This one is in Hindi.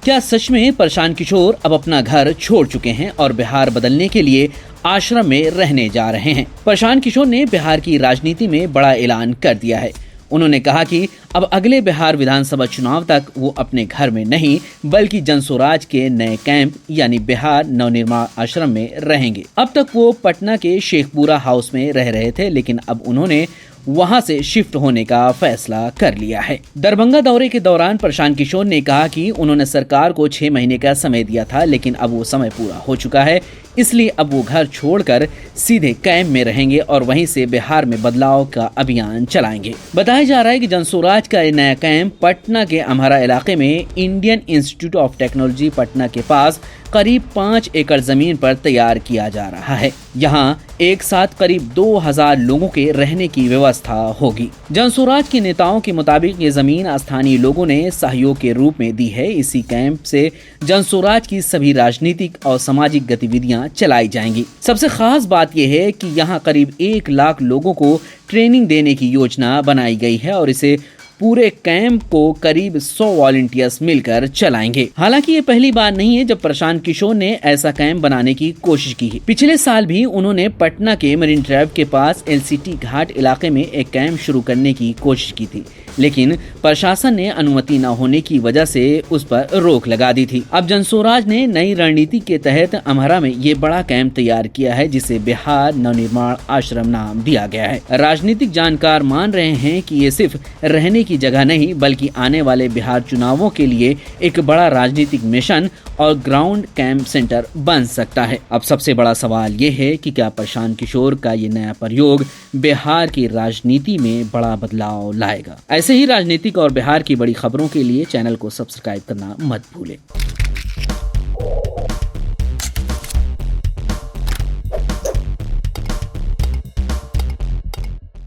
क्या सच में प्रशांत किशोर अब अपना घर छोड़ चुके हैं और बिहार बदलने के लिए आश्रम में रहने जा रहे हैं? प्रशांत किशोर ने बिहार की राजनीति में बड़ा ऐलान कर दिया है। उन्होंने कहा कि अब अगले बिहार विधानसभा चुनाव तक वो अपने घर में नहीं बल्कि जनस्वराज के नए कैंप यानी बिहार नवनिर्माण आश्रम में रहेंगे। अब तक वो पटना के शेखपुरा हाउस में रह रहे थे, लेकिन अब उन्होंने वहां से शिफ्ट होने का फैसला कर लिया है। दरभंगा दौरे के दौरान प्रशांत किशोर ने कहा कि उन्होंने सरकार को 6 महीने का समय दिया था, लेकिन अब वो समय पूरा हो चुका है, इसलिए अब वो घर छोड़कर सीधे कैंप में रहेंगे और वहीं से बिहार में बदलाव का अभियान चलाएंगे। बताया जा रहा है कि जनस्वराज का नया कैंप पटना के अम्हारा इलाके में Indian institute of technology Patna के पास करीब 5 एकड़ जमीन पर तैयार किया जा रहा है। यहाँ एक साथ करीब 2000 लोगों के रहने की व्यवस्था होगी। जनस्वराज के नेताओं के मुताबिक ये जमीन स्थानीय लोगों ने सहयोग के रूप में दी है। इसी कैंप से जनस्वराज की सभी राजनीतिक और सामाजिक गतिविधियां चलाई जाएंगी। सबसे खास बात यह है कि यहाँ करीब 1 लाख लोगों को ट्रेनिंग देने की योजना बनाई गई है और इसे पूरे कैंप को करीब 100 वॉलंटियर्स मिलकर चलाएंगे। हालांकि ये पहली बार नहीं है जब प्रशांत किशोर ने ऐसा कैंप बनाने की कोशिश की है। पिछले साल भी उन्होंने पटना के मरीन ड्राइव के पास एलसीटी घाट इलाके में एक कैंप शुरू करने की कोशिश की थी, लेकिन प्रशासन ने अनुमति न होने की वजह से उस पर रोक लगा दी थी। अब जनस्वराज ने नई रणनीति के तहत अम्हारा में ये बड़ा कैंप तैयार किया है, जिसे बिहार नवनिर्माण आश्रम नाम दिया गया है। राजनीतिक जानकार मान रहे हैं कि ये सिर्फ रहने की जगह नहीं बल्कि आने वाले बिहार चुनावों के लिए एक बड़ा राजनीतिक मिशन और ग्राउंड कैंप सेंटर बन सकता है। अब सबसे बड़ा सवाल ये है कि क्या प्रशांत किशोर का ये नया प्रयोग बिहार की राजनीति में बड़ा बदलाव लाएगा? ऐसे ही राजनीतिक और बिहार की बड़ी खबरों के लिए चैनल को सब्सक्राइब करना मत भूलें।